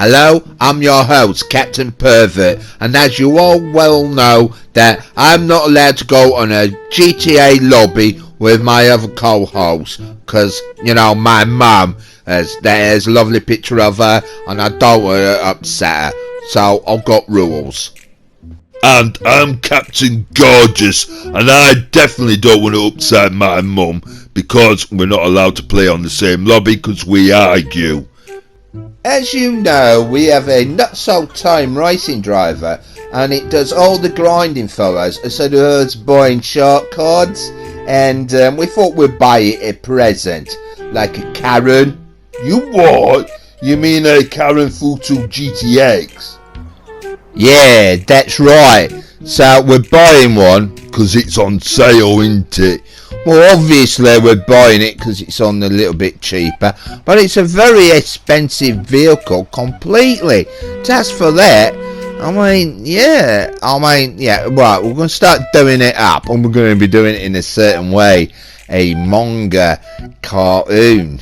Hello, I'm your host, Captain Pervert, and as you all well know, that I'm not allowed to go on a GTA lobby with my other co-host, because, you know, my mum, there's a lovely picture of her, and I don't want to upset her, so I've got rules. And I'm Captain Gorgeous, and I definitely don't want to upset my mum, because we're not allowed to play on the same lobby because we argue. As you know, we have a not-so-time racing driver, and it does all the grinding for us, instead of us buying shortcuts, and we thought we'd buy it a present, like a Karen. You what? You mean a Karen Futu GTX? Yeah, that's right. So we're buying one. Because it's on sale, isn't it? Well, obviously we're buying it because it's on a little bit cheaper, but it's a very expensive vehicle completely. Just for that, right, we're going to start doing it up, and we're going to be doing it in a certain way. A manga cartoon.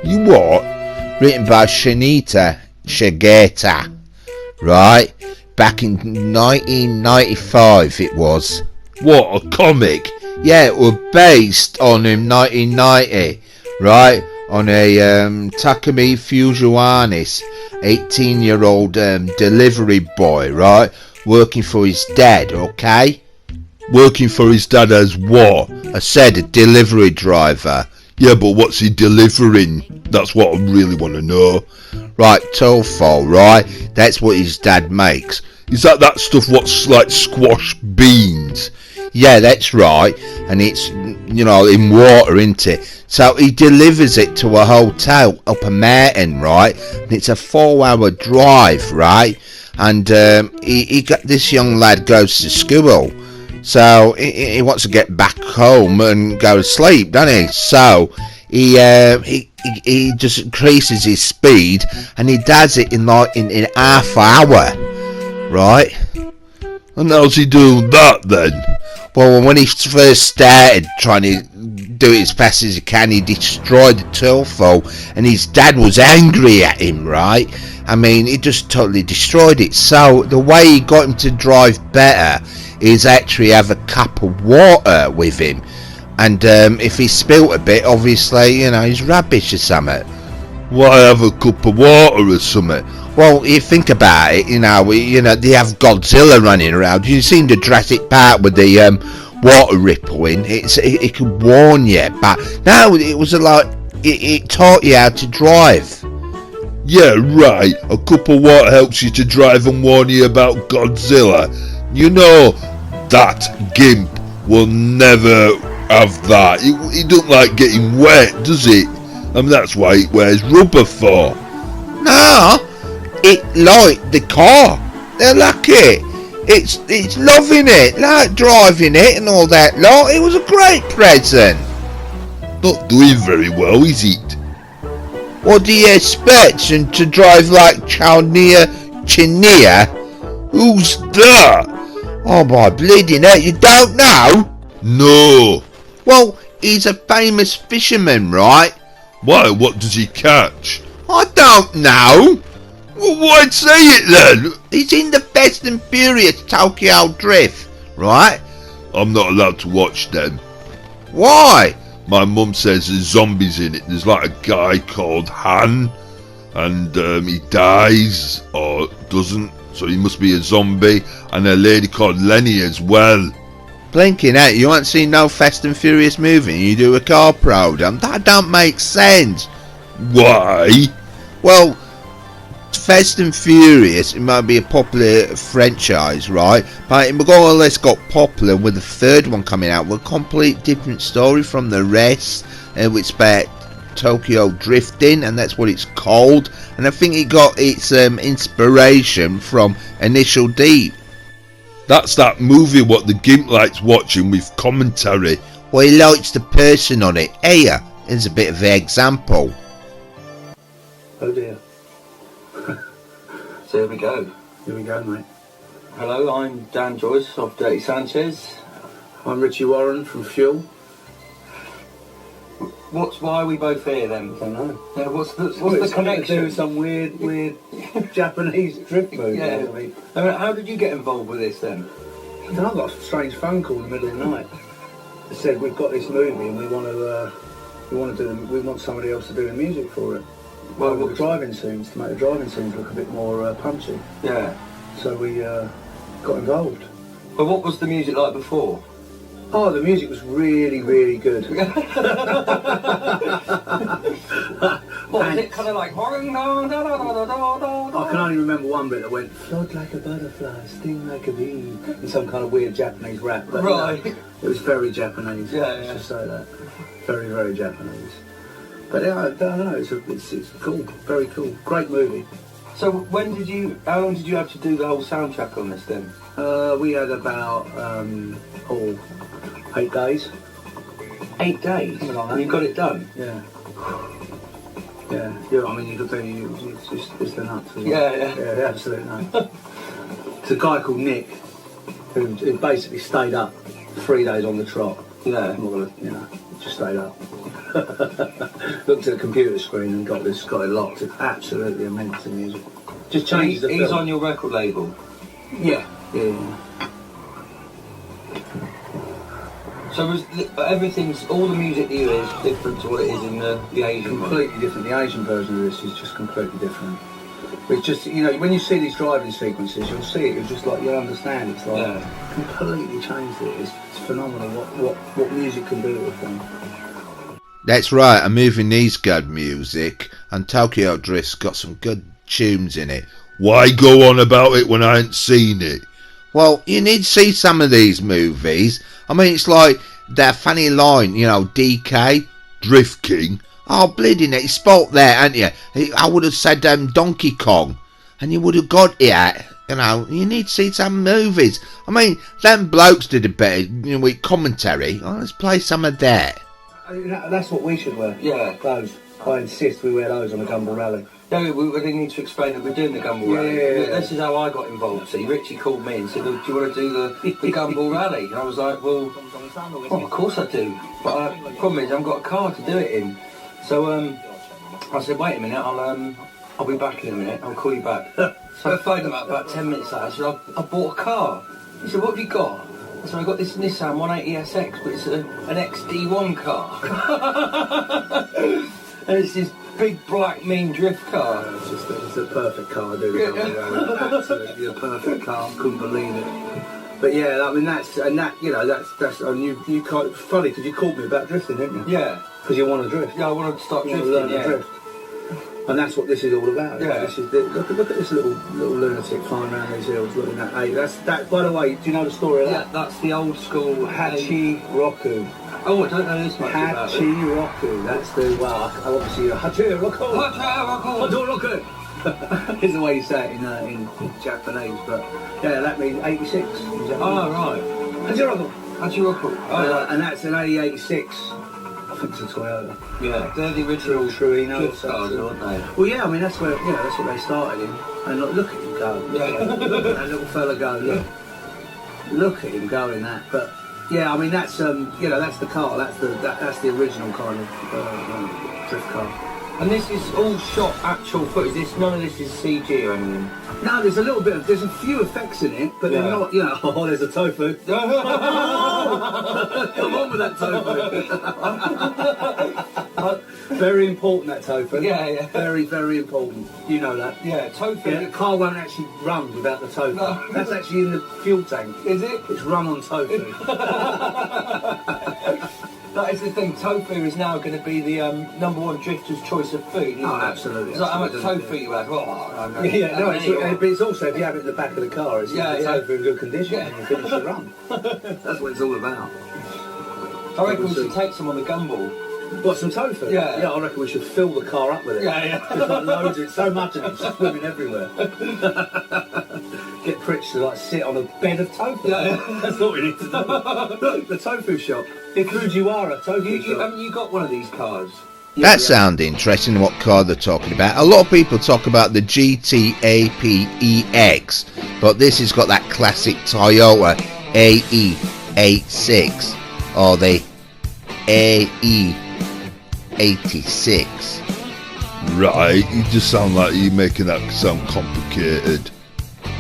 You what? Written by Shinita Shigeta, right? Back in 1995 it was. What, a comic? Yeah, it was based on 1990, right? On a Takumi Fujiwanis, 18-year-old delivery boy, right? Working for his dad, okay? Working for his dad as what? I said a delivery driver. Yeah, but what's he delivering? That's what I really want to know. Right, tofu, right? That's what his dad makes. Is that stuff what's like squash beans? Yeah, that's right. And it's, you know, in water, isn't it? So he delivers it to a hotel up a mountain, right? And it's a 4-hour drive, right? And he got this young lad goes to school. So he wants to get back home and go to sleep, doesn't he? So he just increases his speed, and he does it in half an hour, right? And how's he doing that then? Well, when he first started trying to do it as fast as he can, he destroyed the tofu, and his dad was angry at him, right? I mean, he just totally destroyed it. So the way he got him to drive better is actually have a cup of water with him, and if he spilt a bit, obviously, you know, he's rubbish or something. Why have a cup of water or something? Well, you think about it, you know, they have Godzilla running around. You've seen the Jurassic Park with the water rippling. It could warn you, but no, it was it taught you how to drive. Yeah, right. A cup of water helps you to drive and warn you about Godzilla. You know, that gimp will never have that. He don't like getting wet, does it? I mean, that's why it wears rubber for. No, it like the car. They're lucky. It's loving it, like driving it and all that lot. It was a great present. Not doing very well, is it? What do you expect? And to drive like Chania Chinia? Who's that? Oh my bleeding hell, you don't know? No. Well, he's a famous fisherman, right? Why, what does he catch? I don't know. Well, why'd say it then? He's in the Fast and Furious Tokyo Drift, right? I'm not allowed to watch them. Why? My mum says there's zombies in it. There's like a guy called Han, and he dies or doesn't, so he must be a zombie, and a lady called Lenny as well. Blinking out, you ain't seen no Fast and Furious movie and you do a car program? That don't make sense. Why? Well, Fast and Furious, it might be a popular franchise, right? But it more or less got popular with the third one coming out with a complete different story from the rest, which about Tokyo drifting, and that's what it's called. And I think it got its inspiration from Initial D. That's that movie what the Gimp likes watching with commentary. Well, he likes the person on it. Here, here's a bit of an example. Oh dear. So here we go. Here we go, mate. Hello, I'm Dan Joyce of Dirty Sanchez. I'm Richie Warren from Fuel. why are we both here then? I don't know. Yeah, what's the It's something to do connection? with some weird Japanese drift movie. Yeah. I mean, How did you get involved with this then? I got a strange phone call in the middle of the night. It said we've got this movie and we want somebody else to do the music for it. Well, The driving scenes, to make the driving scenes look a bit more punchy. Yeah. So we got involved. But what was the music like before? Oh, the music was really, really good. What was it kind of like? I can only remember one bit that went float like a butterfly, sting like a bee, in some kind of weird Japanese rap. But Right. it was very Japanese. Yeah, Let's yeah. just say that. Very, very Japanese. But yeah, I don't know. It's cool. Very cool. Great movie. So how long did you have to do the whole soundtrack on this then? We had about 8 days. 8 days? Something like that. And you got it done? Yeah. Yeah. I mean, you could do. It's the nuts. Isn't it? Yeah. Yeah, the absolute nuts. It's a guy called Nick who basically stayed up 3 days on the trot. Yeah. I'm not gonna, just stayed up. Looked at the computer screen and got it locked. It's absolutely immense, the music. Just changes the He's film. on your record label. Yeah. So all the music here is different to what it is in the Asian one? Completely different. The Asian version of this is just completely different. It's just, when you see these driving sequences, you'll see it, you'll understand. It's like, completely changed it. It's phenomenal what music can do to a film. That's right, a movie needs good music, and Tokyo Drift's got some good tunes in it. Why go on about it when I ain't seen it? Well, you need to see some of these movies. I mean, it's like that funny line, DK. Drift King? Oh, bleeding it, you spoke there, ain't you? I would have said Donkey Kong, and you would have got it. You need to see some movies. I mean, them blokes did a bit with commentary. Oh, let's play some of that. That's what we should wear. Yeah. Those. I insist we wear those on the Gumball Rally. No, we really need to explain that we're doing the Gumball Rally. Yeah. This is how I got involved. See, Richie called me and said, "Do you want to do the Gumball Rally?" And I was like, "Well, of course I do." But the problem is, I haven't got a car to do it in. So I said, "Wait a minute, I'll be back in a minute. I'll call you back." So I phoned him up about 10 minutes later. I said, "I bought a car." He said, "What have you got?" I said, "I got this Nissan 180SX, but it's an XD1 car." And it's this big black mean drift car. It's a perfect car, dude. Absolutely a perfect car. Couldn't believe it. But yeah, I mean that's and you can't. Funny because you called me about drifting, didn't you? Yeah. Because you want to drift. Yeah, I want to start You want drifting. to learn Yeah. to drift. And that's what this is all about. Yeah. This is look at this little lunatic flying around these hills looking at. Hey, that's that. By the way, do you know the story of Yeah, that? that's the old school Hachi Roku. Oh, I don't know this much about it. Hachi Roku. That's the obviously Hachi Roku. Hachi Roku. Is the way you say it in Japanese, but yeah, that means 86. Oh, right. Hachi Roku. Hachiroku. Oh, right. And that's an 86. I think it's a Toyota. Yeah, they're the original Truino. drift cars, aren't they? Well, yeah, I mean that's where that's what they started in. And look at him go. Yeah. Look at that little fella go. Look at him going that. But yeah, I mean that's that's the car. That's the original kind of drift car. And this is all shot actual footage. None of this is CG or anything. No, there's a few effects in it, but they're not. Oh, there's a tofu. Come on with that tofu. Very important, that tofu. Yeah. Very, very important. You know that. Yeah, tofu. Yeah, the car won't actually run without the tofu. No. That's actually in the fuel tank. Is it? It's run on tofu. That is the thing. Tofu is now going to be the #1 drifter's choice of food. Isn't Oh, it? absolutely. It's like how much Absolutely. tofu you have. Oh, no. Yeah, no, but it's also if you have it in the back of the car, it's Yeah, the yeah. tofu in good condition Yeah. and you finish the run. That's what it's all about. I reckon we should take some on the Gumball. What, some tofu? Yeah. Yeah, I reckon we should fill the car up with it. Yeah. There's like loads of it, so much of it, just swimming everywhere. Get Pritch to sit on a bed of tofu. Yeah. That's what we need to do. Look, the tofu shop. The Fujiwara tofu shop. Haven't you got one of these cars? That sounds interesting, what car they're talking about. A lot of people talk about the GT-AP EX, but this has got that classic Toyota AE86, or the AE86. 1986. Right, you just sound like you're making that sound complicated.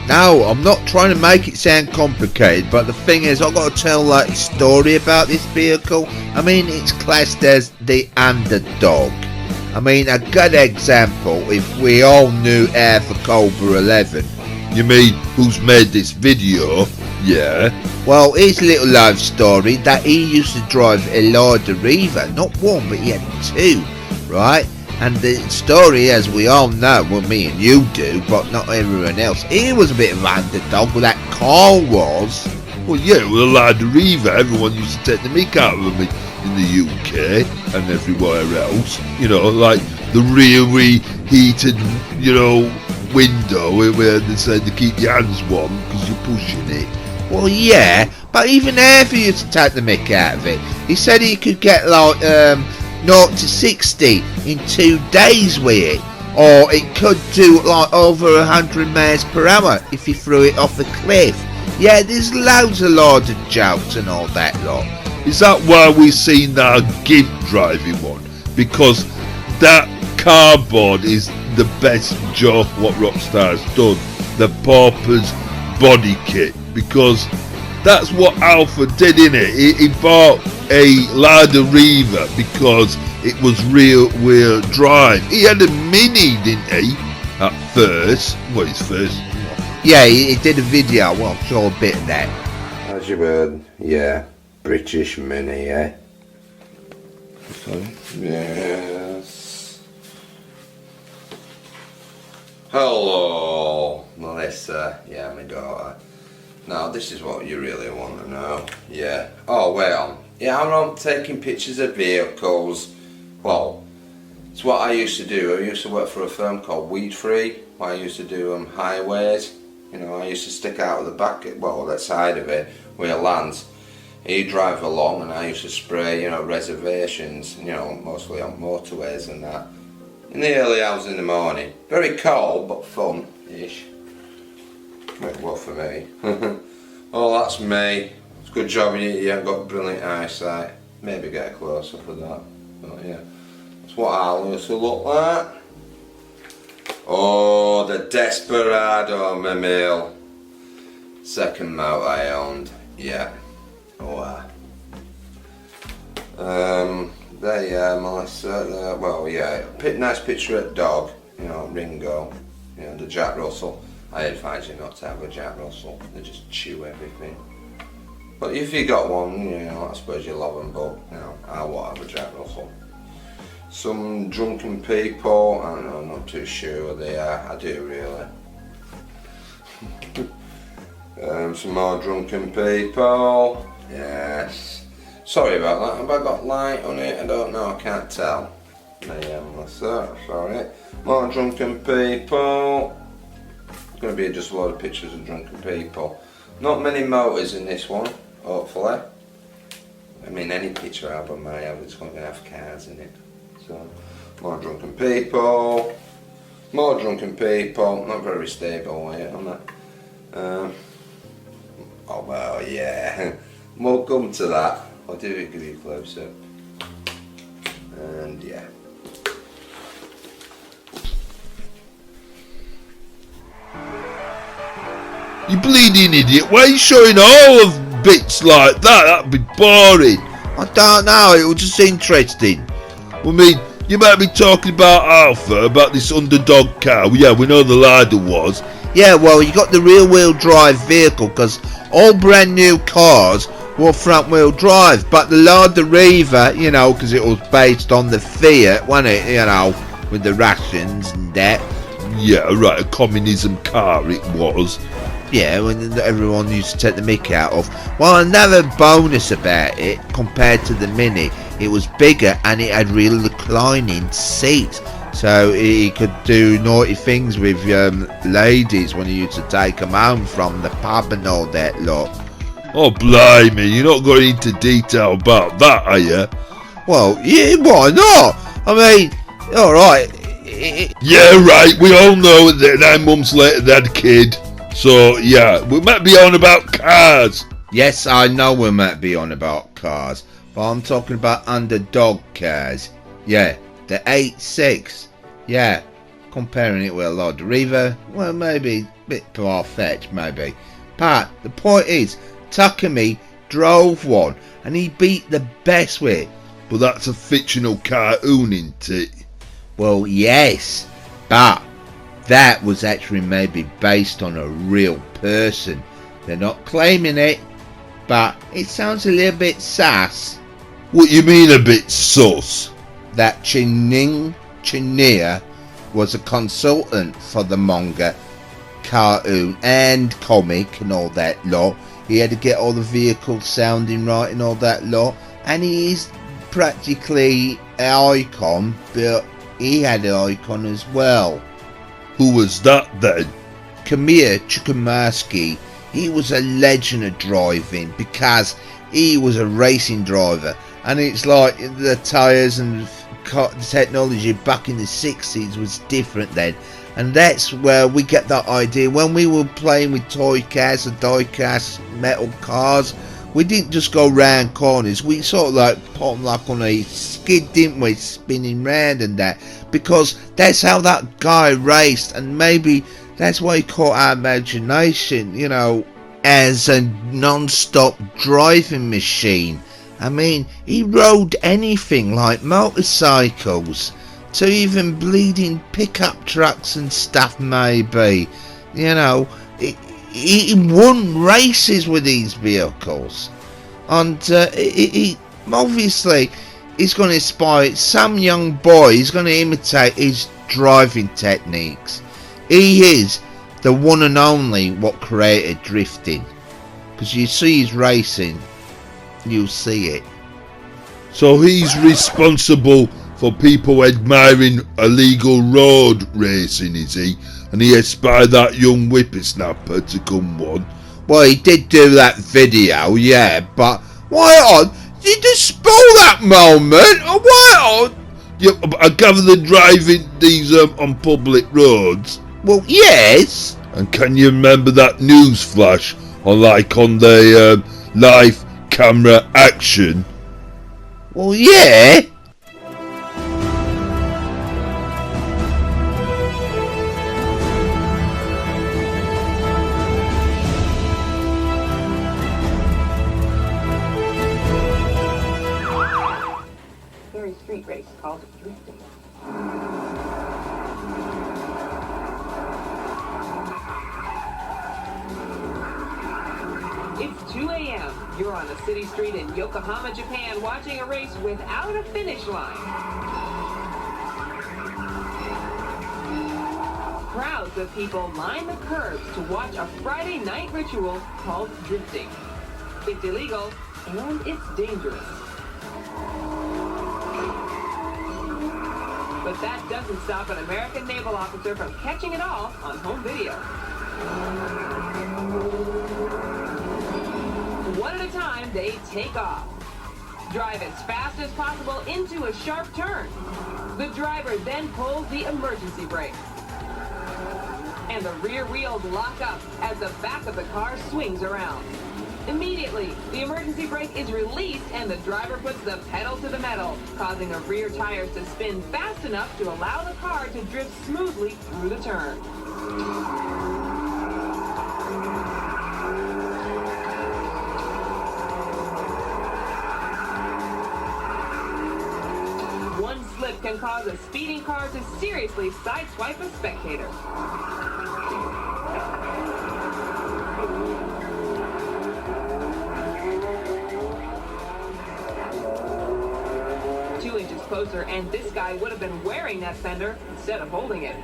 No, I'm not trying to make it sound complicated, but the thing is, I've got to tell like a story about this vehicle. I mean, it's classed as the underdog. I mean, a good example, if we all knew Arthur Cobra 11. You mean who's made this video? Yeah. Well, his little life story that he used to drive a Lada Riva, not one, but he had two, right? And the story, as we all know, well, me and you do, but not everyone else, he was a bit of an underdog, but that car was. Well, yeah, with a Lada Riva, everyone used to take the mick out of them in the UK and everywhere else. You know, like the rear reheated, you know, window where they said to keep your hands warm because you're pushing it. Well, yeah, but even Arthur used to take the mick out of it. He said he could get like 0 to 60 in 2 days with it, or it could do like over 100 miles per hour if you threw it off a cliff. Yeah, there's loads of jokes and all that lot. Is that why we've seen that GIMP driving one? Because that cardboard is the best joke what Rockstar's done. The Pauper's body kit, because that's what Alpha did, innit? He bought a Lada Riva because it was rear wheel drive. He had a Mini, didn't he? At first. Well, his first. Yeah, he did a video. Well, I saw a bit of that. As you heard, yeah, British Mini, yeah. Sorry. Yes. Hello, Melissa. Yeah, my daughter. Now, this is what you really want to know. Yeah. Oh, wait on. Yeah, I'm not taking pictures of vehicles. Well, it's what I used to do. I used to work for a firm called Weed Free. I used to do highways. You know, I used to stick out of the back, well, that side of it, where it lands. He'd drive along and I used to spray, you know, reservations, you know, mostly on motorways and that. In the early hours in the morning. Very cold, but fun-ish. Well, for me. Oh, that's me. It's a good job you haven't got brilliant eyesight. Maybe get a close-up of that. But yeah, that's what I used to look like. Oh, the Desperado, my mill. Second motor I owned. Yeah. Oh, there, yeah, Melissa. Well, yeah, nice picture of dog. You know, Ringo. You know, the Jack Russell. I advise you not to have a Jack Russell. They just chew everything. But if you got one, you know, I suppose you love them. But you know, I won't have a Jack Russell. Some drunken people, I don't know, I'm not too sure what they are, I do really. Some more drunken people, yes. Sorry about that, have I got light on it? I don't know, I can't tell. Sorry. More drunken people. It's going to be just a lot of pictures of drunken people. Not many motors in this one, hopefully. I mean, any picture album I have, it's going to have cars in it. So, more drunken people, not very stable, am I? Oh well, yeah, we'll come to that. I'll give you a close up, and yeah. You bleeding idiot, why are you showing all of bits like that? That'd be boring. I don't know, it was just interesting. I mean, you might be talking about Alpha, about this underdog car. Yeah, we know the Lada was. Yeah, well, you got the rear-wheel drive vehicle, because all brand new cars were front-wheel drive, but the Lada Riva, you know, because it was based on the Fiat, wasn't it, you know, with the Russians and that. Yeah, right, a communism car it was. Yeah, when everyone used to take the mick out of. Well, another bonus about it, compared to the Mini, it was bigger and it had real reclining seats. So he could do naughty things with ladies when he used to take them home from the pub and all that lot. Oh, blimey, you're not going into detail about that, are you? Well, yeah, why not? I mean, alright. Yeah, right, we all know that 9 months later they had a kid. So, yeah, we might be on about cars. Yes, I know we might be on about cars, but I'm talking about underdog cars. Yeah, the 8.6. Yeah, comparing it with a Lord Riva, well, maybe a bit far-fetched, maybe. But the point is, Takumi drove one, and he beat the best with it. But that's a fictional cartoon, isn't it? Well, yes, but that was actually maybe based on a real person. They're not claiming it, but it sounds a little bit sass. What you mean a bit sus? That Chinya was a consultant for the manga, cartoon and comic and all that lot. He had to get all the vehicles sounding right and all that lot, and he is practically an icon, but he had an icon as well. Who was that then? Kamiya Chukwumaski, he was a legend of driving because he was a racing driver, and it's like the tyres and the technology back in the 60s was different then, and that's where we get that idea. When we were playing with toy cars and die-cast metal cars, we didn't just go round corners, we sort of like put them like on a skid, didn't we, spinning round and that, because that's how that guy raced, and maybe that's why he caught our imagination, you know, as a non-stop driving machine. I mean, he rode anything like motorcycles to even bleeding pickup trucks and stuff, maybe. You know, he won races with these vehicles, and he obviously he's going to inspire some young boy. He's going to imitate his driving techniques. He is the one and only what created drifting, because you see his racing, you'll see it. So he's responsible for people admiring illegal road racing, is he? And he inspired that young whippersnapper to come one. Well, he did do that video, yeah, but why on? You just spoil that moment. Why on? Yeah, I gather they're driving these on public roads. Well, yes. And can you remember that news flash on the live camera action? Well, yeah. Very street race called drifting. It's 2 a.m. You're on a city street in Yokohama, Japan, watching a race without a finish line. Crowds of people line the curbs to watch a Friday night ritual called drifting. It's illegal and it's dangerous. But that doesn't stop an American naval officer from catching it all on home video. One at a time, they take off. Drive as fast as possible into a sharp turn. The driver then pulls the emergency brake. And the rear wheels lock up as the back of the car swings around. Immediately, the emergency brake is released and the driver puts the pedal to the metal, causing the rear tires to spin fast enough to allow the car to drift smoothly through the turn. One slip can cause a speeding car to seriously sideswipe a spectator. Closer, and this guy would have been wearing that fender instead of holding it.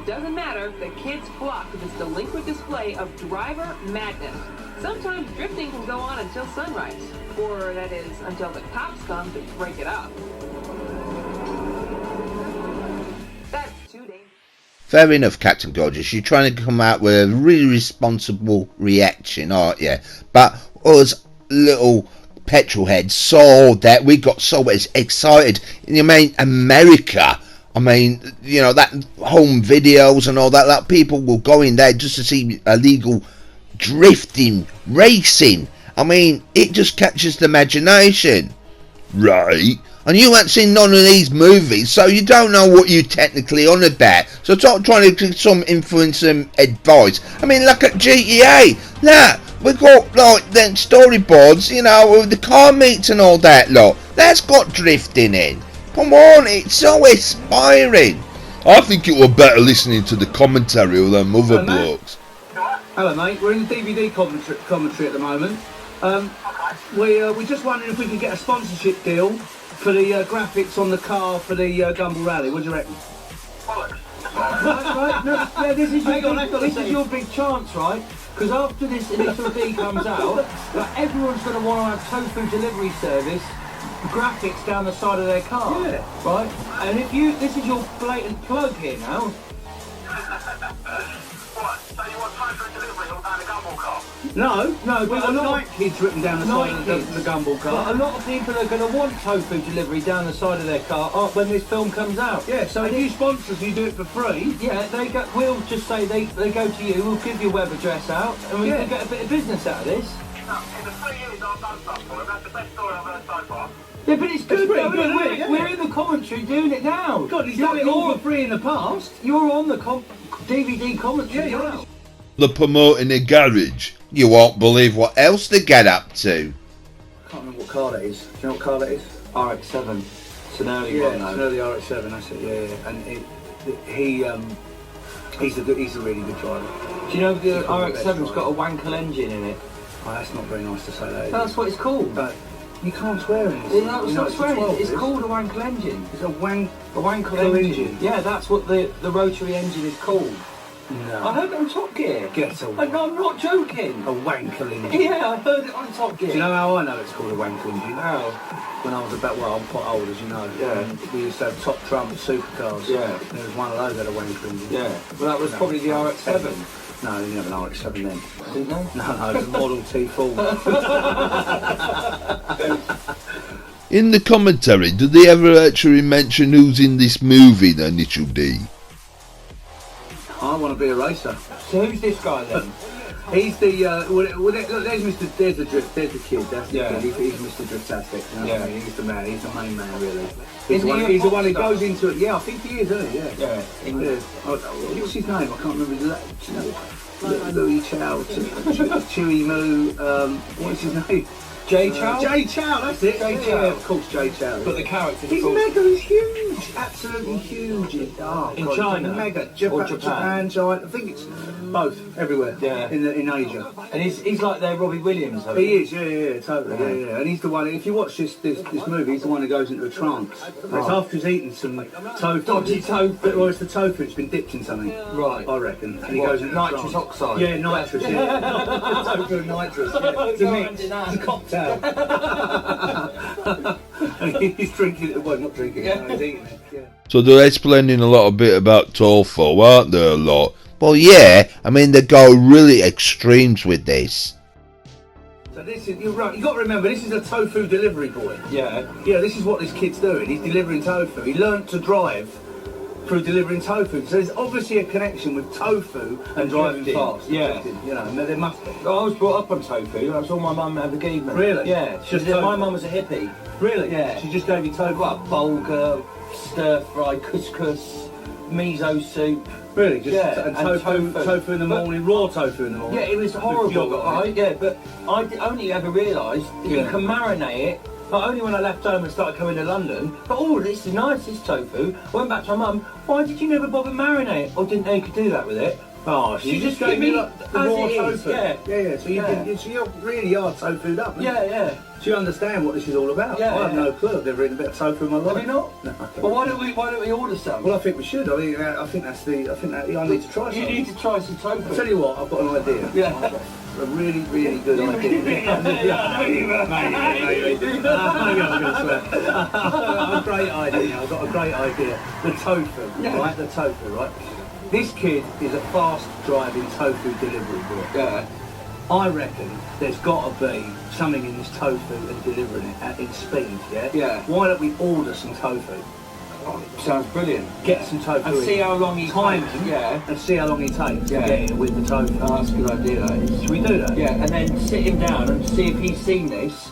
Doesn't matter, the kids flock to this delinquent display of driver madness. Sometimes drifting can go on until sunrise, or that is, until the cops come to break it up. That's 2 days. Fair enough, Captain Gorgeous. You're trying to come out with a really responsible reaction, aren't you? But us little petrol heads saw that, we got so excited. I mean, America, I mean, you know, that home videos and all that, people will go in there just to see illegal drifting, racing, I mean, it just catches the imagination. Right. And you ain't seen none of these movies, so you don't know what you technically on about. So stop trying to give some influence and advice. I mean, look at GTA. Nah, we got like them storyboards, you know, with the car meets and all that lot. That's got drifting in. Come on, it's so inspiring. I think it were better listening to the commentary of them other Hello, mate. blokes. Hello, mate. We're in the DVD commentary at the moment. We're just wondering if we could get a sponsorship deal for the graphics on the car for the Gumball Rally. What do you reckon? Right, no, yeah, this is your big chance, right? Because after this initial D comes out, like, everyone's going to want to have tofu delivery service graphics down the side of their car, Yeah. right? And if this is your blatant plug here now. What? So you want time for delivery all down the Gumball car? No, but we've got a lot Night Kids written down the side of the Gumball car. But a lot of people are going to want tofu delivery down the side of their car when this film comes out. Yeah, so if you sponsor us, you do it for free. Yeah, we'll just say they go to you, we'll give your web address out, and we can get a bit of business out of this. No, in the 3 years I've done stuff for him, that's the best story I've heard so far. Yeah, but it's good, pretty though, good, isn't it? isn't it? We're in the commentary doing it now. God, he's done it all for free in the past. You're on the DVD commentary. Yeah, you're now. right. They're promoting a garage. You won't believe what else they get up to. I can't remember what car that is. Do you know what car that is? RX-7. It's an early Yeah, one, it's though. an early RX-7, that's it, yeah. And he's a really good driver. Do you know the RX-7's got a Wankel engine in it? Oh, that's not very nice to say that. That's what it's called. But you can't swear in this. Yeah, that's You know, not swearing. 12, It's this. called a Wankel engine. It's a Wankel A Wankel engine. engine. Yeah, that's what the rotary engine is called. I No. heard it on Top Gear. Get away. No, I'm not joking. A Wankel engine. Yeah, I heard it on Top Gear. Do you know how I know it's called a Wankel engine? How? When I was I'm quite old, as you know. Yeah. We used to have Top Trump supercars. Yeah. And there was one of those that had a Wankel engine. Yeah. Well, that was probably the RX-7. No, they didn't have an RX-7 then. Didn't they? No, it was a Model T Ford. In the commentary, do they ever actually mention who's in this movie, the Initial D? I want to be a racer. So who's this guy then? He's the look, there's the drift, there's the kid, that's the Yeah. kid. He's Mr. Driftastic. You know what I mean? He's the man, he's the main man really. Isn't he a He's the pop one who star? goes into it. Yeah, I think he is, isn't he? Yeah. Yeah. Yeah. What's his name? I can't remember his name. Louis Chow, Chewy Moo. What's his name? Jay Chow? Jay Chow, that's it. Jay Yeah, Chow. of course, Jay Chow. But the character He's mega, he's huge, absolutely huge. In God, China? mega. Or Japan, Japan? China. I think it's both, everywhere. Yeah. In Asia. And he's like their Robbie Williams. I He think. is, yeah, totally, yeah. And he's the one. If you watch this movie, he's the one who goes into a trance. It's after he's eaten some tofu. Dodgy tofu. Well, it's the tofu. It's been dipped in something. Right. I reckon. And he What, goes into nitrous a trance. oxide? Yeah, nitrous. Yeah. Tofu and nitrous. Yeah. It's a mix. It's a cocktail. And he's drinking it. Well, not drinking it. No, he's eating it. Yeah. So they're explaining a lot bit about tofu, aren't they, a lot? Well, yeah, I mean, they go really extremes with this. So this is, you're right, you got to remember, this is a tofu delivery boy. Yeah. Yeah, this is what this kid's doing. He's delivering tofu. He learnt to drive through delivering tofu. So there's obviously a connection with tofu and driving drifting. fast. Yeah. Drifting, you know, there must be. I was brought up on tofu. That's all my mum ever gave me. Really? Yeah. Just My tofu? mum was a hippie. Really? Yeah. She just gave you tofu. What? Bulgur, stir fry, couscous, miso soup. Really? Just Yeah, and and tofu in the But- morning, raw tofu in the morning. Yeah, it was With horrible, yogurt on it. right? Yeah, but I only ever realised that you Yeah. can marinate it. Not only when I left home and started coming to London, but oh, this is nice, this tofu. I went back to my mum, why did you never bother marinate it? Or didn't know you could do that with it? Oh, She she just just gave give me me like the as raw it is, tofu. yeah. Yeah. So you Yeah. so you really are tofu'd up. aren't you? Yeah. Do you understand what this is all about? Yeah, I have yeah. no clue. I've never eaten a bit of tofu in my life. Have you not? No. Well, why don't we order some? Well, I think we should. I mean, I think I need to try You some. need to try some tofu. I'll tell you what, I've got an idea. Yeah. A really, really good idea. Maybe I was going to swear. I've got a great idea. I've got a great idea. The tofu, right? The tofu, right? This kid is a fast driving tofu delivery boy. Yeah. I reckon there's got to be something in this tofu and delivering it in speed, yeah? Yeah. Why don't we order some tofu? Sounds brilliant. Get some tofu And in. see how long he Time takes. him, Yeah. and see how long he takes Yeah. to get it with the tofu. Oh, that's a good idea, that is. Should we do that? Yeah, and then sit him down and see if he's seen this.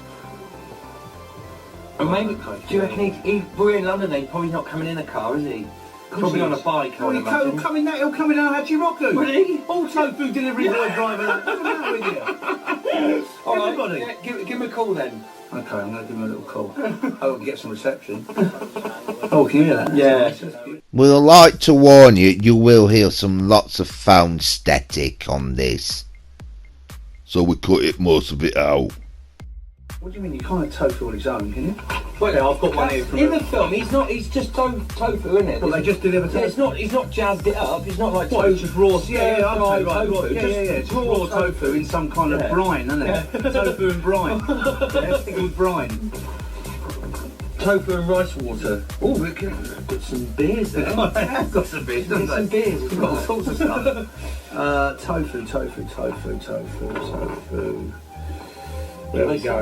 And maybe, Okay. do you reckon we're in London then, probably not coming in a car, is he? Probably on a bike, I would He'll imagine. come in that. He'll come in our Hachi Roku. Will he? All tofu delivery boy driver. What's the matter with you? All right, Everybody. yeah, give him a call then. Okay, I'm going to give him a little call. Oh, get some reception. Oh, can you hear that? Yeah. We'd like to warn you, you will hear some lots of phone static on this. So we cut most of it out. What do you mean? You can't have tofu on its own, can you? Well, yeah, I've got one here from In the film, he's just tofu, isn't it? Well, they just delivered Yeah, tofu. he's not jazzed it up, it's not like What, tofu. it's just raw, yeah, fried right, tofu. yeah, just it's raw tofu in some kind of Yeah. brine, isn't it? Tofu and brine. Yeah, stick with brine. Tofu and rice water. Oh, we've got some beers there. I've got some beers, haven't Some they? beers. We've got all sorts of stuff. Tofu. There we go.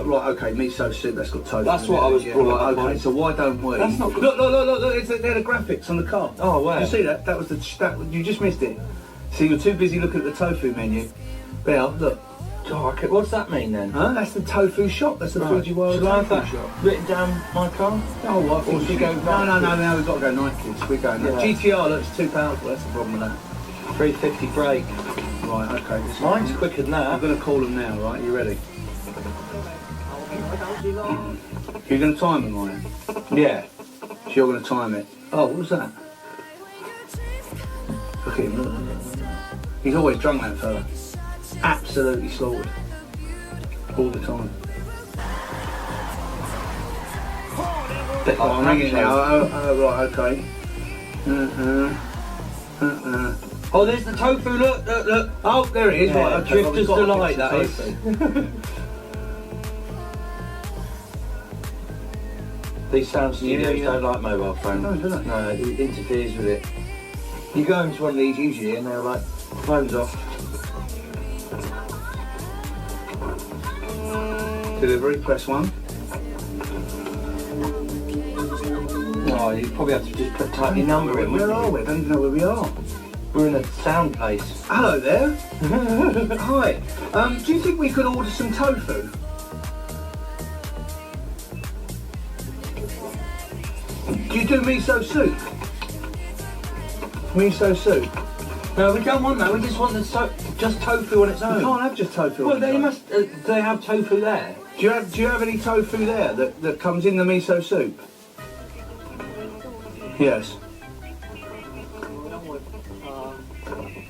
Right, okay, miso soup, that's got tofu. That's in what it. I was Yeah, brought right, up okay, on. so why don't we? That's not good. Look, they're the graphics on the car. Oh, wow. You see that? That was you just missed it. So you were too busy looking at the tofu menu. There, look. Oh, okay. What's that mean then? Huh? That's the tofu shop. That's the Fujiwara Shall I have tofu that shop. written down my car? Oh, well, I think Or should we go no, Nike? we've got to go Nike. We're going Yeah. GTR, look, it's too powerful. That's the problem with that. 350 brake. Right, okay. This Mine's quicker than I'm that. going to call them now, right? You ready? You're going to time them, Ryan? Yeah. So you're going to time it. Oh, what was that? Look at him. Look. He's always drunk, that fella. Absolutely slaughtered. All the time. Bit Oh, like I'm ringing it now. Pancho. Oh, right, okay. Oh, there's the tofu. Look. Oh, there it is. Yeah, Right, okay. Drifter's well, we've got Delight, to that get is. some tofu. These sound studios Yeah. don't like mobile phones. No, do they? No, it interferes with it. You go into one of these usually and they're like, phone's off. Delivery, press 1. Oh, you probably have to just type your number in. Where wouldn't are you? we? I don't even know where we are. We're in a sound place. Hello there. Hi. Do you think we could order some tofu? Do you do miso soup? Miso soup? No, we don't want that. We just want just tofu on its You own. can't have just tofu. Well, on they its own. must. They have tofu there. Do you have any tofu there that comes in the miso soup? Yes.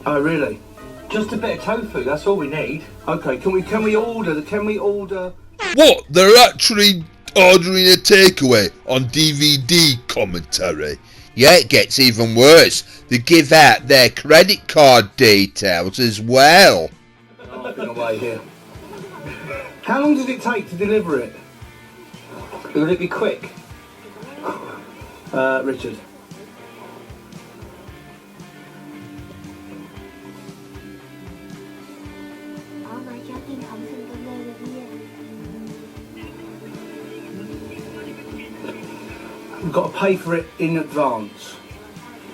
Oh really? Just a bit of tofu. That's all we need. Okay. Can we order? What? They're actually ordering a takeaway on DVD commentary. Yeah, it gets even worse. They give out their credit card details as well. Laughing away here. How long does it take to deliver it? Would it be quick? Richard. We've got to pay for it in advance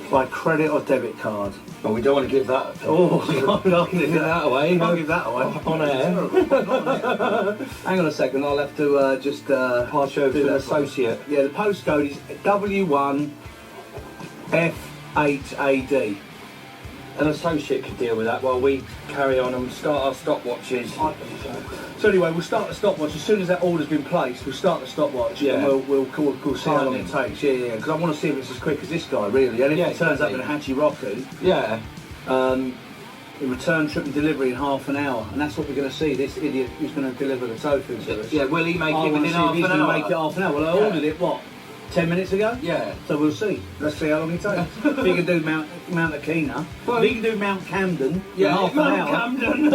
by credit or debit card. Well, we don't want to give that. Oh, can't give that away. Can't give that away. On air. Hang on a second, I'll have to just Pass you over do to an that. associate. Yeah, the postcode is W1F8AD. An associate could deal with that while we carry on and start our stopwatches. So anyway, we'll start the stopwatch as soon as that order's been placed. We'll start the stopwatch Yeah. and we'll see how long it takes. Yeah, because I want to see if it's as quick as this guy, really. And if Yeah, it turns up in a exactly. Hachi Roku, Yeah. the return trip and delivery in half an hour, and that's what we're going to see. This idiot who's going to deliver the tofu to us. Yeah. Will he make I it want to within see if half he's an going to hour? make it half an hour. Well, I Yeah. ordered it 10 minutes ago. Yeah. So we'll see. Let's see how long it takes. If he can do Mount Akina, Well, if he can do Mount Camden Yeah, in half an Mount hour. Camden.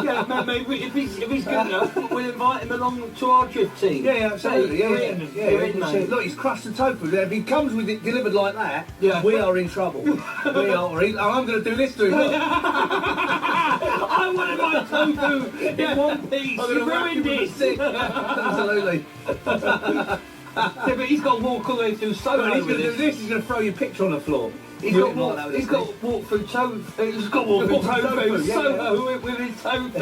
Yeah, maybe if he's good enough, we'll invite him along to our drift team. Yeah, absolutely. Yeah, You're yeah, in, yeah. you're You in, can see- mate. Look, he's crushed the tofu. If he comes with it delivered like that, Yeah. we are in trouble. We are. I'm going to do this to him. Look. I wanted my tofu in one piece. I'm You gonna whack him ruined with a it. stick. Absolutely. Yeah, but he's got to walk all the way through Soho. But he's going to do with this. He's going to throw your picture on the floor. He's got to walk. He's got to walk through He's got to walk through tofu. Soho with his tofu.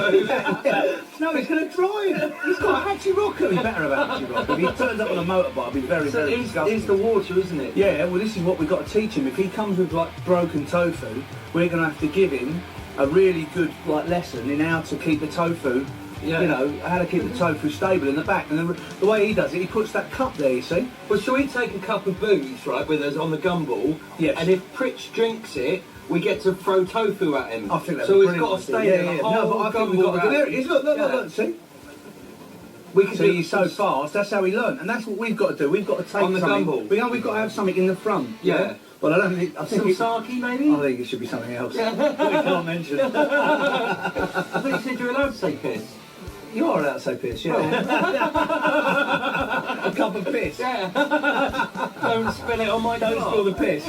No, he's going to drive. He's got a Hatchie Rocker. He's better about Hatchie Rocker. If he turns up on a motorbike, I'll be very, So very disgusted. it's the water, isn't it? Yeah, well, this is what we've got to teach him. If he comes with like broken tofu, we're going to have to give him a really good like lesson in how to keep the tofu. Yeah. You know, how to keep the tofu stable in the back. And the way he does it, he puts that cup there, you see. Well, shall we take a cup of booze, right, with us on the gumball? Yes. And if Pritch drinks it, we get to throw tofu at him. I think that's so he's brilliant. got to stay there. The whole No, but I think we've got to gumball there it is. Look, Yeah. look, see? We can See, do he's so fast, that's how he learned. And that's what we've got to do. We've got to take On the something. gumball. We've got to have something in the front. Yeah. But I don't think... I think some sake, maybe? I think it should be something else. That we can't mention. I thought you said you're allowed to say piss. You are allowed to say piss, yeah. A cup of piss. Yeah. Don't spill it on my Don't car. spill the piss.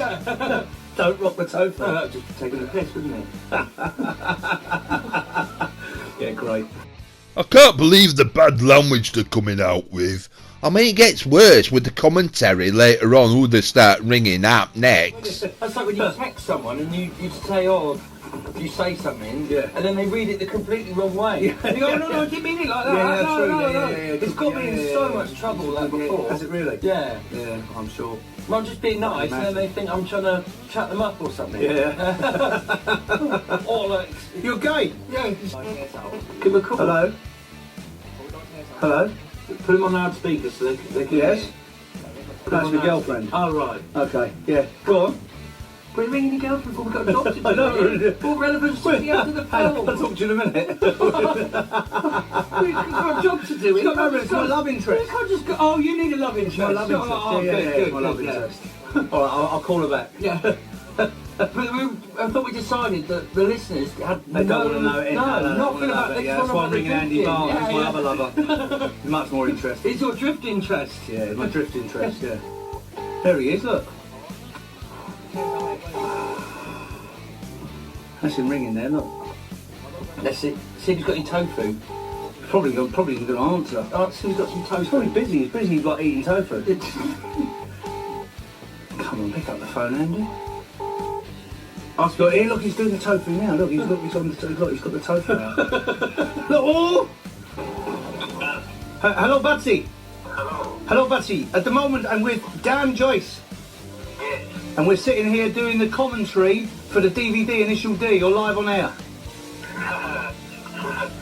Don't rock the tofu. No, that would just be taking the piss, wouldn't it? Yeah, great. I can't believe the bad language they're coming out with. I mean, it gets worse with the commentary later on, who they start ringing up next. That's like when you text someone and you say, oh, you say something, Yeah. and then they read it the completely wrong way. Yeah. You go, no, I didn't mean it like that. Yeah, no, true, no, yeah, no. yeah, yeah. It's got me in Yeah, so yeah. much trouble like before. Has it really? Yeah. Yeah, I'm sure. Well, I'm just being nice, and then they think I'm trying to chat them up or something. Yeah. Or like, You're gay. yeah, just give a call. Hello? Hello? Put them on loudspeaker so they can Yes? hear. That's my girlfriend. Oh, right. Okay, yeah. Go on. We're ringing your girlfriend, we've got a job to do. I know. What relevance does he have to the Hang on, film? I'll talk to you in a minute. We've got a job to do. It's got it's my love interest. You can't just go, oh, you need a love interest. My love interest. Oh, yeah, good, good, my love good, interest. All right, I'll call her back. Yeah. But I thought we decided that the listeners had They don't want to know it. No, nothing about it. it. Yeah, that's why I'm ringing Andy Barr. He's my other lover. He's much more interested. It's your drift interest. Yeah, my drift interest, yeah. There he is, look. That's him ringing there, look. Let's see. See if he's got any tofu. Probably going to answer. Oh, see if he's got some He's tofu. probably busy. He's busy like eating tofu. Come on, pick up the phone, Andy. Look, here, look, he's doing the tofu now. Look, he's on the look, he's got the tofu out. Look, oh! Hello, Batsy. Hello. Hello, Batsy. At the moment, I'm with Dan Joyce. Yes. And we're sitting here doing the commentary for the DVD Initial D. You're live on air.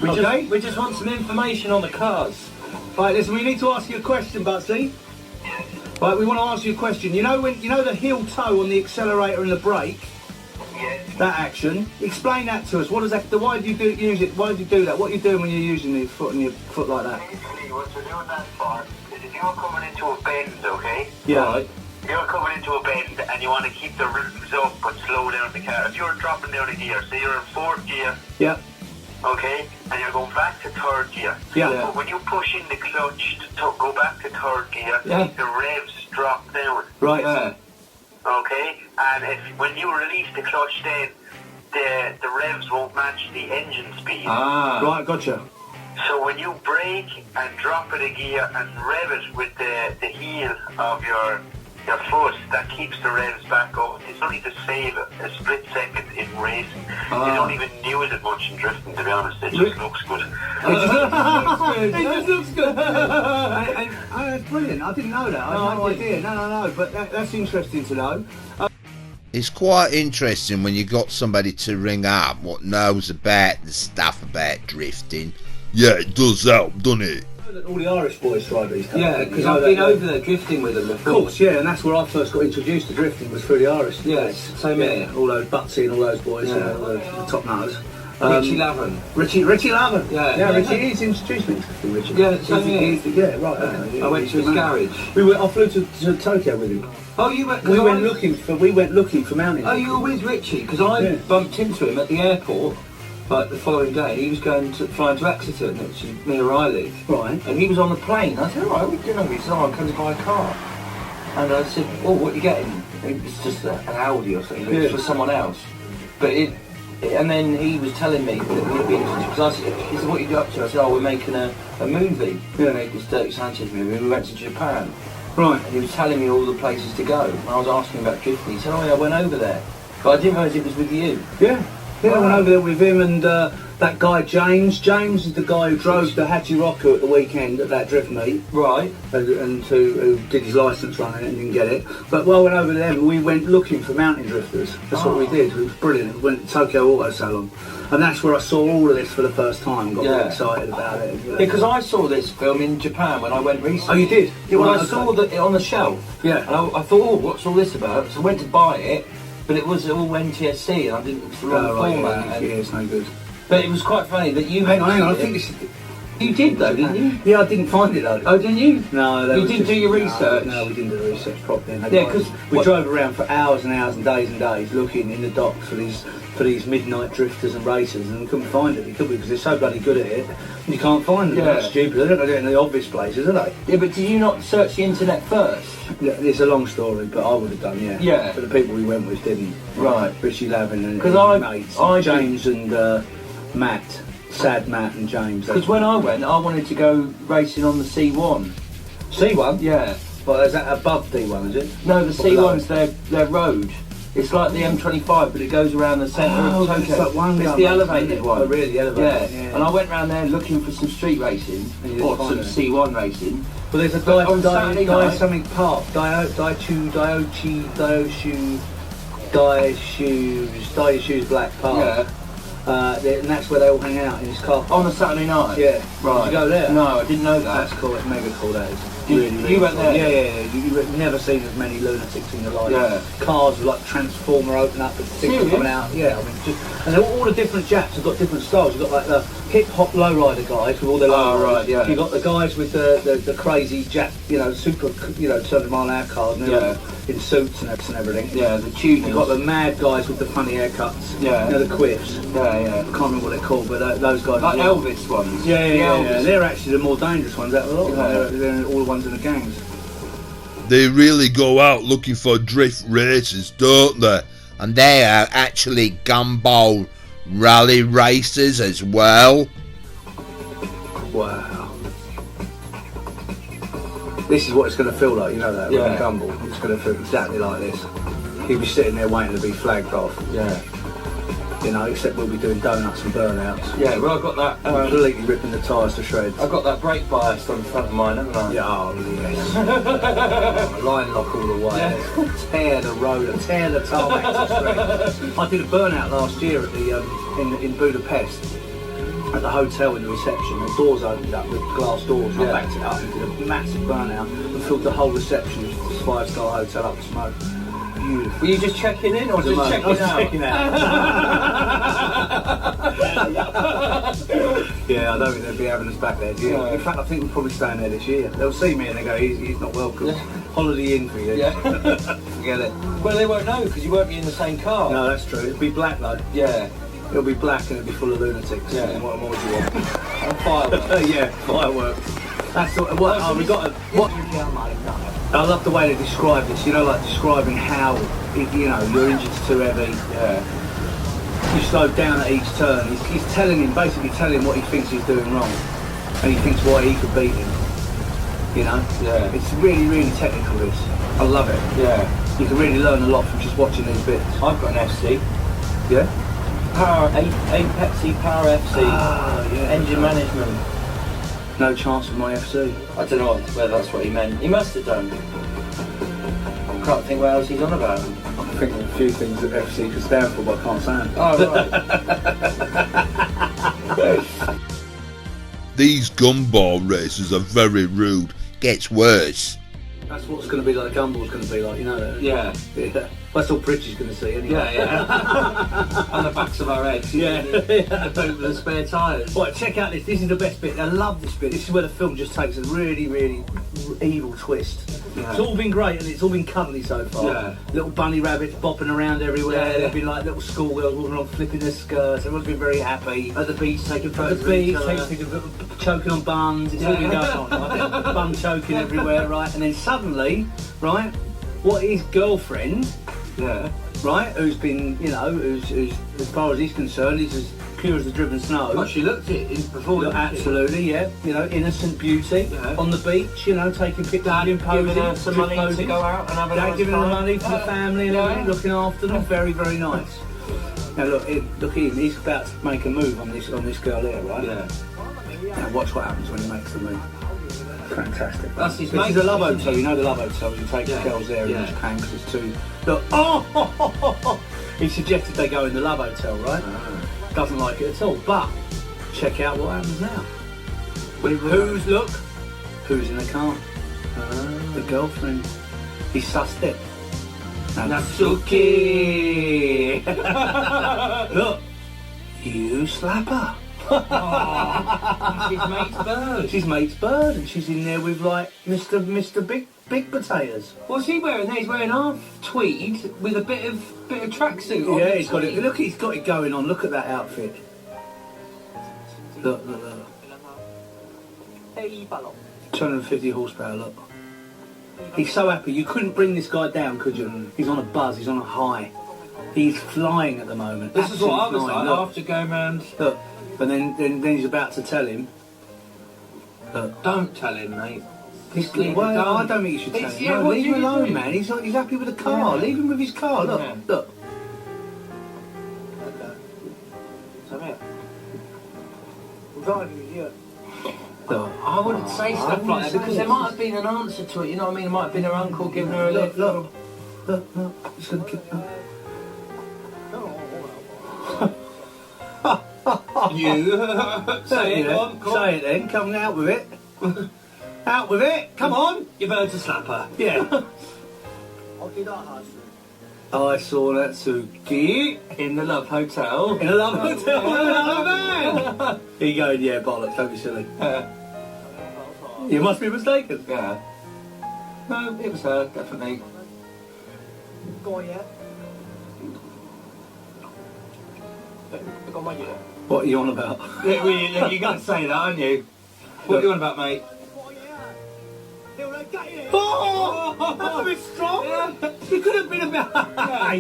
Okay? We just want some information on the cars. Right, listen, we need to ask you a question, Batsy. Right, we want to ask you a question. You know the heel toe on the accelerator and the brake? Yes. That action. Explain that to us. What does that? Why do you use it? Why do you do that? What are you doing when you're using your foot like that? Basically, what you're doing that for is if you're coming into a bend, okay? Yeah. Right. You're coming into a bend and you want to keep the rims up but slow down the car. If you're dropping down a gear, say you're in fourth gear, Yeah. okay, and you're going back to third gear. Yeah. But when you push in the clutch to go back to third gear, Yeah. the revs drop down. Right. Yeah. Okay, and when you release the clutch, then the revs won't match the engine speed. Ah. Right. Gotcha. So when you brake and drop it a gear and rev it with the heel of your foot, that keeps the revs back up. It's only to save a split second in racing. You don't even use it much in drifting, to be honest. It just looks good. It just looks good. That's brilliant. I didn't know that. I had no idea. No. But that's interesting to know. It's quite interesting when you got somebody to ring up what knows about the stuff about drifting. Yeah, it does help, doesn't it? All the Irish boys ride these cars. Yeah, because I've been over there drifting with them Of before. course, yeah, and that's where I first got introduced to drifting, was through the Irish. Yes, same here. All those Butsy and all those boys, Yeah. the top nutters. Richie Lavin. Richie Lavin. Yeah. Richie. He's introduced me to Richie. Yeah, same here. Yeah, right. Okay. I went to his garage. I flew to Tokyo with him. Oh, you went? We went looking for mountains. Oh, you were with Richie? Because I Yeah. bumped into him at the airport, like the following day. He was flying to Exeter, which is near where I live. Right. And he was on the plane. I said, all right, what are you doing? He said, oh, I'm coming to buy a car. And I said, oh, what are you getting? It's just an Audi or something, but it's for someone else. But and then he was telling me that we'd be interested, because I said, he said, what are you up to? I said, oh, we're making a movie. We're going to make this Dirty Sanchez movie. We went to Japan. Right. And he was telling me all the places to go. And I was asking about drifting. He said, oh yeah, I went over there. But I didn't realise it was with you. Yeah. Yeah, I went over there with him and that guy James. James is the guy who drove the Hachiroku at the weekend at that drift meet. Right. And who did his licence running and didn't get it. But while I went over there, we went looking for mountain drifters. That's what we did. It was brilliant. We went to Tokyo Auto Salon. And that's where I saw all of this for the first time. Got really excited about it. Yeah, because I saw this film in Japan when I went recently. Oh, you did? Yeah, when Right, I saw it on the shelf. Yeah. And I thought, oh, what's all this about? So I went to buy it, but it was all NTSC, and I didn't. It was the wrong format. Yeah, it's no good. But it was quite funny that you. Hang on, I think this is... You did though, didn't you? Yeah, I didn't find it though. Oh, didn't you? No, that You was didn't do your research? No, we didn't do the research properly. Yeah, 'cause we what- drove around for hours and hours and days looking in the docks for these midnight drifters and racers, and we couldn't find it. Because they're so bloody good at it, and you can't find them. Yeah. They're stupid. They don't do it in the obvious places, are they? Yeah, but did you not search the internet first? Yeah, it's a long story, but I would have done. Yeah. Yeah. But the people we went with didn't. Right. Richie Lavin and 'Cause his I mates, did- James and Matt, Sad Matt and James. Because when I went, I wanted to go racing on the C1. C1. Yeah. Well, is that above D1? Is it? No, the Or below? C1's their road. It's like the M25, but it goes around the centre of Tokyo. it's that one. It's down the there, elevated isn't it? one. Oh, really? The elevated. Yeah. And I went round there looking for some street racing And you didn't or find some it? C1 racing. Well, there's a But guy on Saturday night- something park, Daishu's Black Park. Yeah. And that's where they all hang out in his car. On a Saturday night. Yeah. Right. Did you go there? No, I didn't know that. That's cool. It's mega cool. That is. You- Really, you really went cool. there? Yeah. You've never seen as many lunatics in your life. Yeah. Cars with like Transformer open up with things Serious? coming out. Yeah. I mean, and all the different Japs have got different styles. You've got like the hip hop lowrider guys with all their Oh, lowriders. right, yeah. You've got the guys with the crazy Jap, super, 200 mile an hour cars. And they're Yeah. all in suits and everything. Yeah, the tuners. You've got the mad guys with the funny haircuts. Yeah. You know, the quiffs. Yeah. I can't remember what they're called, but those guys. Like as well. Elvis ones. Yeah. The Elvis. They're actually the more dangerous ones out of a lot. Yeah. They're all the ones in the gangs. They really go out looking for drift races, don't they? And they are actually gumball rally racers as well. Wow. This is what it's going to feel like, you know that, with Yeah. a gumball. It's going to feel exactly like this. He'll be sitting there waiting to be flagged off, Yeah. except we'll be doing donuts and burnouts. Yeah, well, I got that. Completely ripping the tyres to shreds. I got that brake bias on the front of mine, haven't I? Yeah, oh yes. Line lock all the way. Yeah. Tear the road, tear the tarmac to shreds. I did a burnout last year at the in Budapest. At the hotel in the reception, the doors opened up with glass doors. Yeah. I backed it up and did a massive burnout and filled the whole reception of this 5-star hotel up with smoke. Beautiful. Were you just checking in or just I checking was out? checking out. Yeah, I don't think they'd be having us back there. Do you? No. In fact, I think we're probably staying there this year. They'll see me and they go, he's not welcome. Yeah. Holiday in for you. Yeah. Forget it. Well, they won't know because you won't be in the same car. No, that's true. It'll be black though. Yeah. It'll be black and it'll be full of lunatics. Yeah. What more do you want? And fireworks. Yeah, fireworks. That's what we got. I love the way they describe this. Like describing how your engine's too heavy. Yeah. You slow down at each turn. He's basically telling him what he thinks he's doing wrong, and he thinks why he could beat him. Yeah. It's really, really technical. This. I love it. Yeah. You can really learn a lot from just watching these bits. I've got an FC. Yeah. Power, a Pepsi Power FC. Ah, yeah. Engine management. No chance of my FC. I don't know whether that's what he meant. He must have done. I can't think what else he's on about. I'm thinking of a few things that FC could stand for, but I can't say them. Oh, right. These gumball races are very rude. Gets worse. That's what's going to be like. Gumball's going to be like. You know that. Yeah. Yeah. That's all Bridget's going to see anyway. Yeah. On the backs of our heads. Yeah. The boot with the spare tyres. Right, check out this. This is the best bit. I love this bit. This is where the film just takes a really, really evil twist. Yeah. It's all been great and it's all been cuddly so far. Yeah. Little bunny rabbits bopping around everywhere. Yeah. They've been like little schoolgirls walking around flipping their skirts. Everyone's been very happy. At the beach taking At photos the beach, of each other. choking on buns. It's all been going on. Right? Bun choking everywhere, right? And then suddenly, right, what his girlfriend, Yeah. right, who's been, who's as far as he's concerned, he's as pure as the driven snow. Well, she looked it in before. Look, didn't she? absolutely, yeah. You know, innocent beauty Yeah. on the beach. You know, taking pictures, Dad doing giving posing, her some trip money to posing. go out and have a Dad nice giving her time. money for the family and everything, looking after them. Very, very nice. Now look, look, he's about to make a move on this girl here, right? Yeah. Now watch what happens when he makes the move. Fantastic. That's his This mate, is a love isn't hotel. it? You know the love hotel. You take Yeah. the girls there Yeah. and just hang because it's too. Look, he suggested they go in the love hotel, right? Doesn't like it at all. But check out what happens now. Who's in the car? The girlfriend. He sussed it. Natsuki! Look, you slap her. She's mate's bird. She's mate's bird, and she's in there with like Mr. Big Potatoes. What's he wearing there? He's wearing half tweed with a bit of tracksuit on. Yeah, he's got it. Look, he's got it going on. Look at that outfit. Look. 250 horsepower. Look. He's so happy. You couldn't bring this guy down, could you? He's on a buzz. He's on a high. He's flying at the moment. This is what I was Absolutely like flying. after going round. Look, and then he's about to tell him. Look. Don't tell him, mate. Well, I don't think you should tell him. Yeah, No, what leave do him you alone, do? man. He's happy with the car. Yeah. Leave him with his car. Look, Yeah. look. Look. I wouldn't say stuff like that because there might have been an answer to it. You know what I mean? It might have been her uncle giving her a lift. Look. He's gonna kick her. You say it, Yeah, on, come on. say it then. Come out with it. Out with it. Come on. You've heard to slap her. Yeah. I saw Natsuki In the Love Hotel. in a love hotel with another man. He going, yeah, bollocks, don't be silly. You must be mistaken. Yeah. No, it was her, definitely. What are you on about? Yeah, you're going to say that, aren't you? What are you on about, mate? Oh, that's a bit strong. It could have been a bit.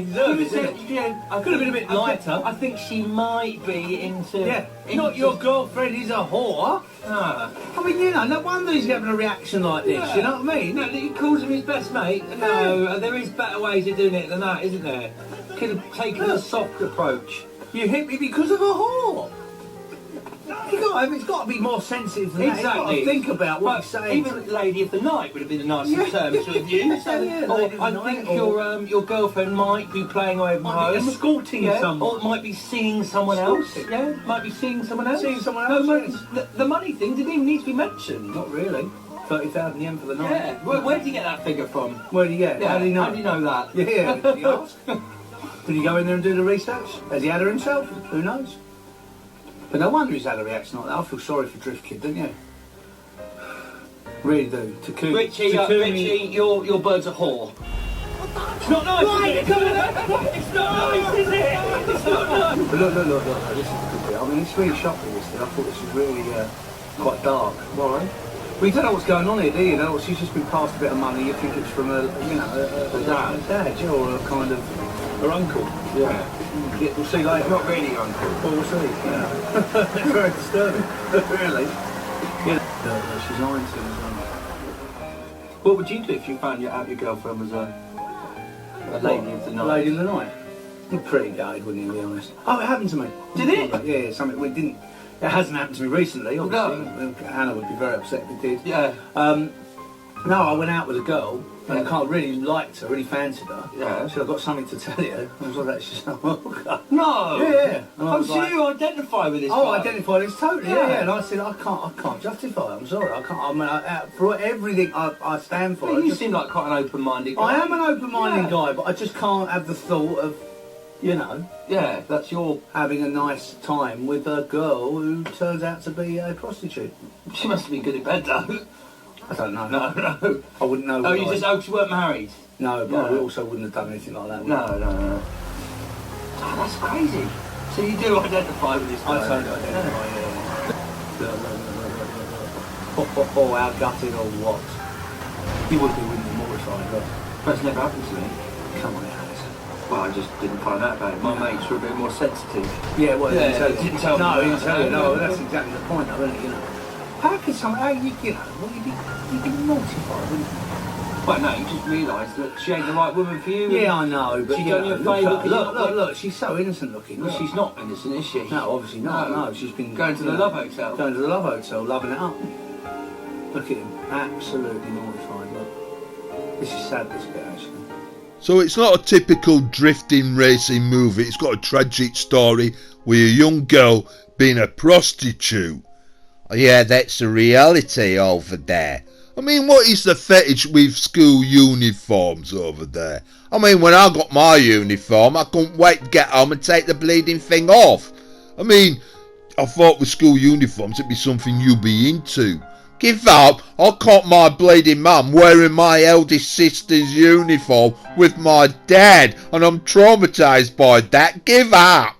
He's nervous, isn't it? I Could have been a bit lighter. I think she might be into... Yeah, not your girlfriend is a whore. Ah. I mean, you know, no wonder he's having a reaction like this. You know what I mean? No, he calls him his best mate. No, there is better ways of doing it than that, isn't there? Could have taken a soft approach. You hit me because of a whore. It's got to be more sensitive than that. You've got to think about what he's saying. Even Lady of the Night would have been a nicer terms with you. So, Yeah, or Lady of the I Night, think or- your girlfriend might be playing away from Might be home. escorting someone. Or might be seeing someone else. Escorting. Yeah, might be seeing someone else. Seeing someone No, else, money- yes. the money thing didn't even need to be mentioned. Not really. 30,000 yen for the night. Yeah. Where did you get that figure from? Where do you get? How do you know? How do you know that? Yeah, did you ask? Did he go in there and do the research? Has he had her himself? Who knows? But no wonder he's had a reaction like that. I feel sorry for Drift Kid, don't you? Really do. Richie, your bird's a whore. It's not nice, is it? It's not nice, is it? It's not nice. But look, this is a good bit. I mean, it's really shocking, this thing. I thought this was really quite dark. Why? Well, you don't know what's going on here, do you? You know, she's just been passed a bit of money. You think it's from a dad, yeah, or a kind of her uncle. Yeah. We'll see later. Not really your uncle. Well, we'll see. Yeah. Very disturbing. Really. Yeah. She's 19 as well. What would you do if you found out your girlfriend was a lady of the night? Lady of the night. You'd pretty gutted, wouldn't you, to be honest? Oh, it happened to me. Did it? Yeah, something we didn't. It hasn't happened to me recently, obviously. Hannah would be very upset if it did. Yeah. No, I went out with a girl and I kind of really liked her, really fancied her. Yeah. She said, I've got something to tell you. I was like, she's like, oh, God. No. Yeah. And I Oh, was so like, you identify with this oh, guy? identify this totally. Yeah. Yeah. And I said, I can't justify it. I'm sorry. I can't. I mean, for everything I stand for. Well, I you just- seem like quite an open-minded guy. I am an open-minded Yeah. guy, but I just can't have the thought of, you know, Yeah, that's your... having a nice time with a girl who turns out to be a prostitute. She must have been good in bed, though. I don't know. No. I wouldn't know. Oh, what you I- just... Oh, she weren't married? No, but No. we also wouldn't have done anything like that. would No. Oh, that's crazy. So you do identify with this we? guy? I totally identify, yeah. Or our gutted or what? You would be, wouldn't you? Mortified, but That's never happened to me. come on, it has. Well, I just didn't find out about it. My mates were a bit more sensitive. Yeah, well, Yeah, he didn't didn't tell tell you. No, me he didn't tell you. that. No, that's exactly the point, though, isn't it? You know, how can someone, how you'd be mortified, wouldn't you? Well, no, you just realised that she ain't the right woman for you. Yeah, I know, but She you done know, you a look, favour. at her. 'cause you're look, not look, look, she's so innocent looking. Well, Look. she's not innocent, is she? No, obviously not. No, she's been Going to the you Love Hotel. Going to the Love Hotel, loving it up. Look at him, absolutely mortified. Look, this is sad. This bit actually. So it's not a typical drifting racing movie. It's got a tragic story with a young girl being a prostitute. Yeah, that's the reality over there. I mean, what is the fetish with school uniforms over there? I mean, when I got my uniform, I couldn't wait to get home and take the bleeding thing off. I mean, I thought with school uniforms it'd be something you'd be into. Give up, I caught my bleeding mum wearing my eldest sister's uniform with my dad, and I'm traumatised by that. Give up.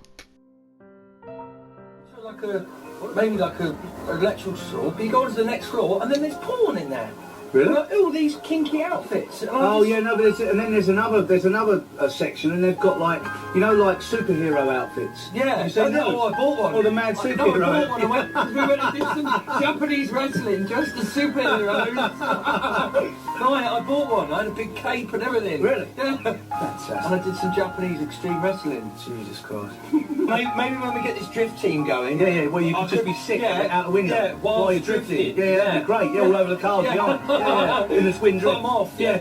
Maybe like a electrical store, but you go on to the next floor and then there's porn in there. Really? Like, all these kinky outfits. And Oh yeah, no, but and then there's another section, and they've got like, you know, like superhero outfits. Yeah, You seen those? I bought one. Or the mad No, superhero. I bought one. We went and did some Japanese wrestling dressed as superheroes. No, I bought one. I had a big cape and everything. Really? Yeah. Fantastic. And I did some Japanese extreme wrestling. Jesus Christ. Maybe when we get this drift team going. Yeah, yeah. Well, you I could just be could- sick yeah, out the window yeah, while you're drifting. drifting. Yeah, that'd be great. Yeah, all over the cars Yeah. behind. Yeah, in the twin drift. Put 'em off. Yeah.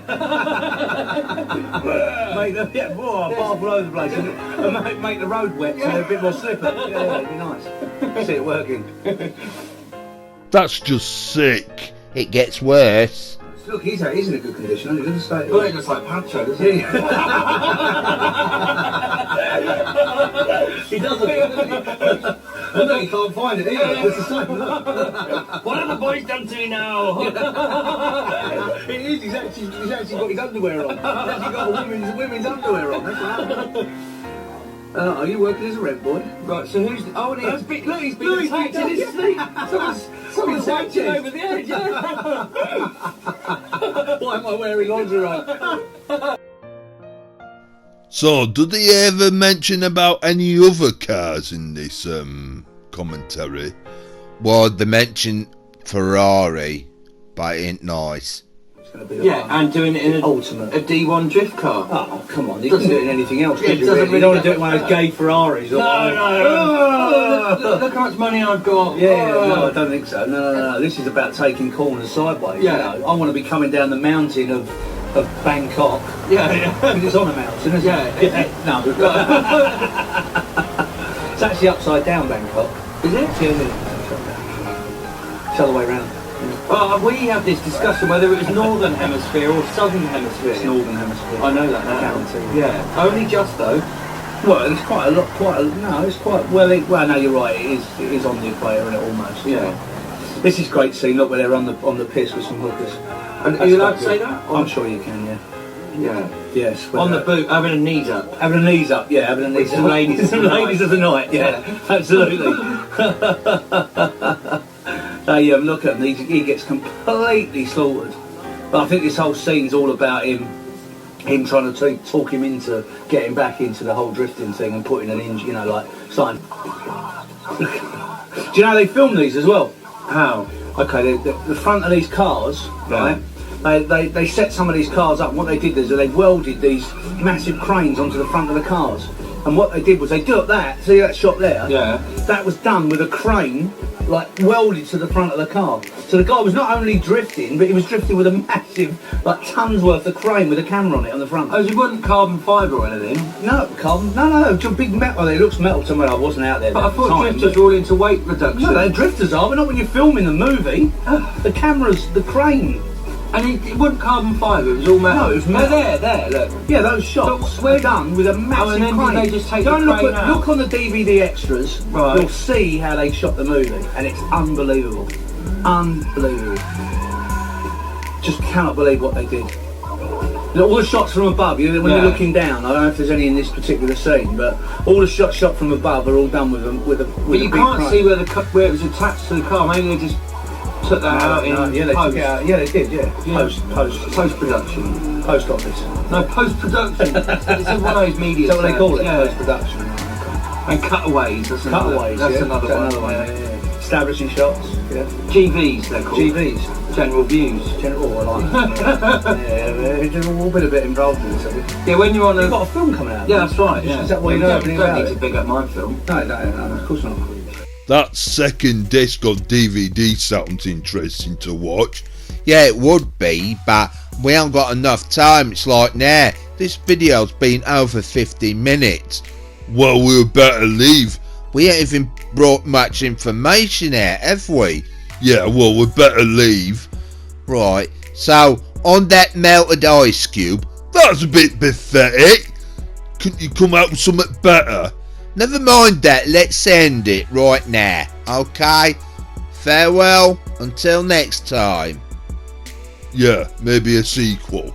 Make them, yeah, whoa, bar all over the place. And make the road wet so they're a bit more slippery. Yeah, it'd be nice. See it working. That's just sick. It gets worse. Look, he's in a good condition. Only doesn't stay. Well, it looks like Pancho, doesn't it? He doesn't. Look, he can't find it either. It's the same. Look. What have the boys done to me now? It is. He's actually got his underwear on. He's actually got a women's underwear on. That's what happened. Are you working as a rent boy? Right, so who's... Oh, and Look, he's been attacked in his sleep. Someone's attacked him over the edge, yeah. Why am I wearing lingerie? So, did they ever mention about any other cars in this commentary? Well, they mention Ferrari, but it ain't nice. Yeah, and doing it in ultimate. a D1 drift car. Oh, come on. You doesn't do it in anything else. Yeah, Did you doesn't really? really- You don't want to do it in one of those gay Ferraris. Or Look how much money I've got. Yeah, no, I don't think so. No. This is about taking corners sideways. Yeah. You know? I want to be coming down the mountain of Bangkok. Yeah. Because it's on a mountain, isn't it? Yeah. No. It's actually upside down, Bangkok. Is it? Yeah. It's the other way round. We had this discussion whether it was Northern Hemisphere or Southern Hemisphere. It's Northern Hemisphere. I know that now. Guaranteed. Yeah. Only just though. Well, it's quite a lot. No, it's quite well. No, you're right. It is on the equator, and it almost. Yeah. This is a great scene. Look, where they're on the piss with some hookers. And are you allowed to say that? I'm sure you can. Yeah. Yeah. Yes. On the boot, having a knees up. Having the knees up. Yeah, having the knees With up. some ladies of the ladies of the night. Yeah, absolutely. They look at him. He gets completely slaughtered. But I think this whole scene's all about him trying to talk him into getting back into the whole drifting thing and putting an you know, like starting. Do you know how they film these as well? How? Okay, the front of these cars, right? They set some of these cars up. And what they did is they welded these massive cranes onto the front of the cars. And what they did was they built that. See that shot there? Yeah. That was done with a crane, like welded to the front of the car. So the guy was not only drifting, but he was drifting with a massive, like tons worth of crane with a camera on it on the front. Oh, you wasn't carbon fibre or anything? No, carbon. No, just big metal. It looks metal to me. I wasn't out there. But I at the thought time, drifters were all into weight reduction. No, the drifters are, but not when you're filming the movie. The camera's the crane. And it wasn't carbon fibre, it was all metal. No, it was metal. There, look. Yeah, those shots were done with a massive and then crane. did they just take Go the and crane out? look on the DVD extras. Right. You'll see how they shot the movie, and it's unbelievable. Unbelievable. Just cannot believe what they did. Look, all the shots from above, when you're looking down, I don't know if there's any in this particular scene, but all the shots shot from above are all done with a But you big can't crane. see where it was attached to the car. Maybe they just took that out in yeah, they post. took it out. Yeah, they did. Yeah, Post production. post office. No, post production. It's one of those media. Is that what they call it? Yeah. Post production. And cutaways. That's Cutaways. That's yeah. another That's one. Another one. Yeah. Establishing shots. Yeah. GVs they're called. GVs. General views. General. I like that. There's all bit involved in this. Yeah, when you're on You've got a film coming out. Yeah, that's right. Yeah. Is that what you know everything don't about need it? to big up my film. No, of course not. That second disc on DVD sounds interesting to watch. Yeah, it would be, but we haven't got enough time. It's like, nah, this video's been over 50 minutes. Well, we'd better leave. We ain't even brought much information out, have we? Yeah, well, we'd better leave. Right, so on that melted ice cube, That's a bit pathetic. Couldn't you come out with something better? never mind that, let's end it right now, okay? Farewell, until next time. Yeah, maybe a sequel.